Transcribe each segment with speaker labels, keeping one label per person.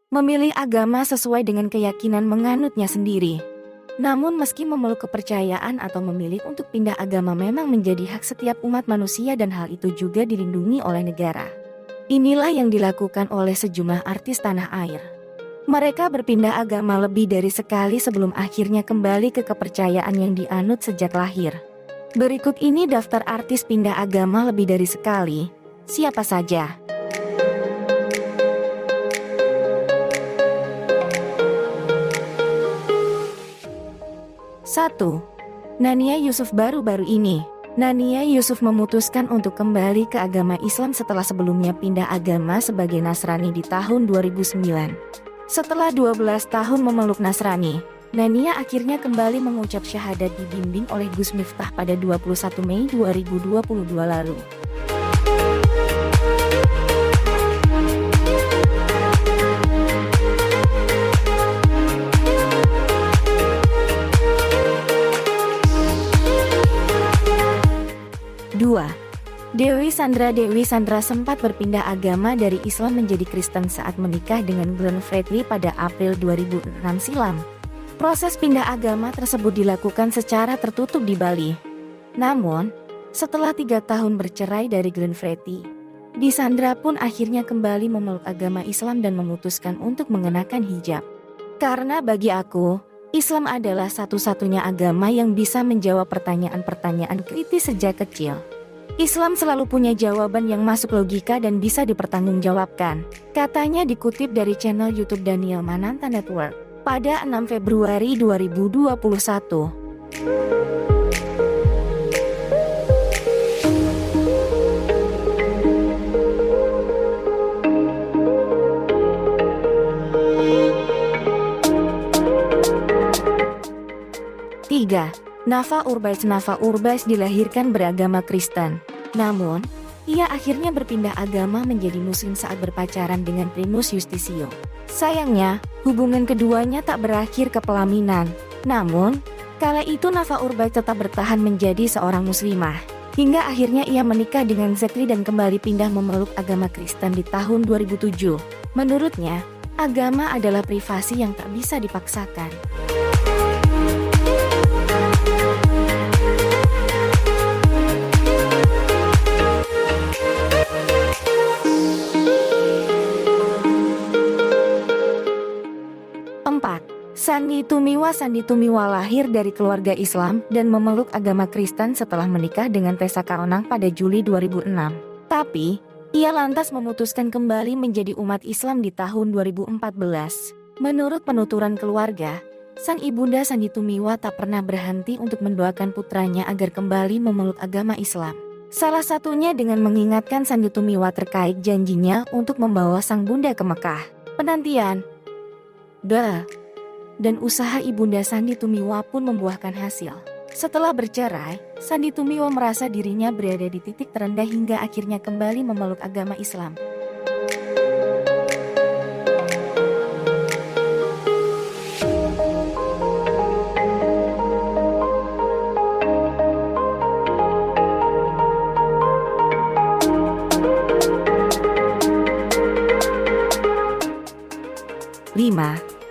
Speaker 1: memilih agama sesuai dengan keyakinan menganutnya sendiri. Namun meski memeluk kepercayaan atau memilih untuk pindah agama memang menjadi hak setiap umat manusia dan hal itu juga dilindungi oleh negara. Inilah yang dilakukan oleh sejumlah artis tanah air. Mereka berpindah agama lebih dari sekali sebelum akhirnya kembali ke kepercayaan yang dianut sejak lahir. Berikut ini daftar artis pindah agama lebih dari sekali. Siapa saja? 1. Nania Yusuf. Baru-baru ini, Nania Yusuf memutuskan untuk kembali ke agama Islam setelah sebelumnya pindah agama sebagai Nasrani di tahun 2009. Setelah 12 tahun memeluk Nasrani, Nania akhirnya kembali mengucap syahadat dibimbing oleh Gus Miftah pada 21 Mei 2022 lalu. Dewi Sandra. Dewi Sandra sempat berpindah agama dari Islam menjadi Kristen saat menikah dengan Glenn Fredly pada April 2006 silam. Proses pindah agama tersebut dilakukan secara tertutup di Bali. Namun, setelah 3 tahun bercerai dari Glenn Fredly, Sandra pun akhirnya kembali memeluk agama Islam dan memutuskan untuk mengenakan hijab. Karena bagi aku, Islam adalah satu-satunya agama yang bisa menjawab pertanyaan-pertanyaan kritis sejak kecil. Islam selalu punya jawaban yang masuk logika dan bisa dipertanggungjawabkan, katanya dikutip dari channel YouTube Daniel Mananta Network pada 6 Februari 2021. Nafa Urbais. Nafa Urbais dilahirkan beragama Kristen. Namun, ia akhirnya berpindah agama menjadi Muslim saat berpacaran dengan Primus Yustisio. Sayangnya, hubungan keduanya tak berakhir ke pelaminan. Namun, kala itu Nafa Urbais tetap bertahan menjadi seorang muslimah. Hingga akhirnya ia menikah dengan Zekli dan kembali pindah memeluk agama Kristen di tahun 2007. Menurutnya, agama adalah privasi yang tak bisa dipaksakan. 4. Sandy Tumiwa. Sandy Tumiwa lahir dari keluarga Islam dan memeluk agama Kristen setelah menikah dengan Tessa Kaunang pada Juli 2006. Tapi, ia lantas memutuskan kembali menjadi umat Islam di tahun 2014. Menurut penuturan keluarga, sang ibunda Sandy Tumiwa tak pernah berhenti untuk mendoakan putranya agar kembali memeluk agama Islam. Salah satunya dengan mengingatkan Sandy Tumiwa terkait janjinya untuk membawa sang bunda ke Mekah. Penantian dan usaha ibunda Sandy Tumiwa pun membuahkan hasil. Setelah bercerai, Sandy Tumiwa merasa dirinya berada di titik terendah hingga akhirnya kembali memeluk agama Islam.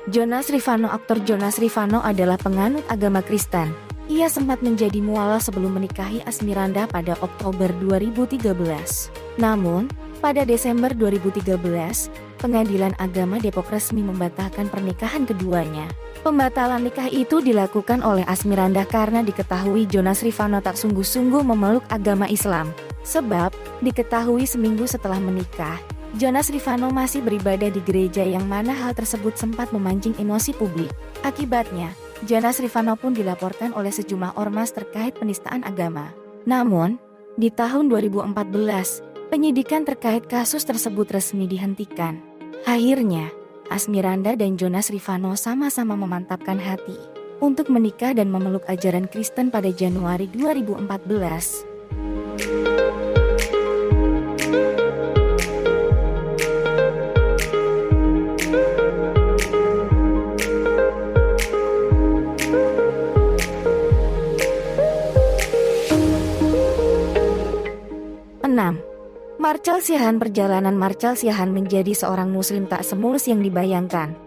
Speaker 1: Jonas Rifano. Aktor Jonas Rifano adalah penganut agama Kristen. Ia sempat menjadi mualaf sebelum menikahi Asmiranda pada Oktober 2013. Namun, pada Desember 2013, Pengadilan Agama Depok resmi membatalkan pernikahan keduanya. Pembatalan nikah itu dilakukan oleh Asmiranda karena diketahui Jonas Rifano tak sungguh-sungguh memeluk agama Islam. Sebab, diketahui seminggu setelah menikah, Jonas Rifano masih beribadah di gereja yang mana hal tersebut sempat memancing emosi publik. Akibatnya, Jonas Rifano pun dilaporkan oleh sejumlah ormas terkait penistaan agama. Namun, di tahun 2014, penyidikan terkait kasus tersebut resmi dihentikan. Akhirnya, Asmiranda dan Jonas Rifano sama-sama memantapkan hati untuk menikah dan memeluk ajaran Kristen pada Januari 2014. 6. Marcel Siahaan perjalanan Marcel Siahaan menjadi seorang muslim tak semulus yang dibayangkan.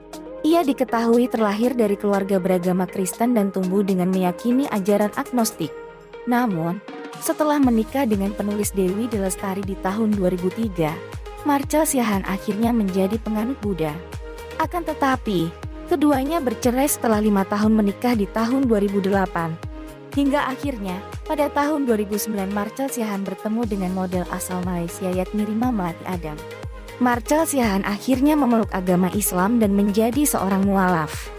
Speaker 1: Ia diketahui terlahir dari keluarga beragama Kristen dan tumbuh dengan meyakini ajaran agnostik. Namun, setelah menikah dengan penulis Dewi De Lestari di tahun 2003, Marcel Siahaan akhirnya menjadi penganut Buddha. Akan tetapi, keduanya bercerai setelah 5 tahun menikah di tahun 2008. Hingga akhirnya, pada tahun 2009 Marcel Siahaan bertemu dengan model asal Malaysia yakni Rima Melati Adam. Marcel Siahaan akhirnya memeluk agama Islam dan menjadi seorang mualaf.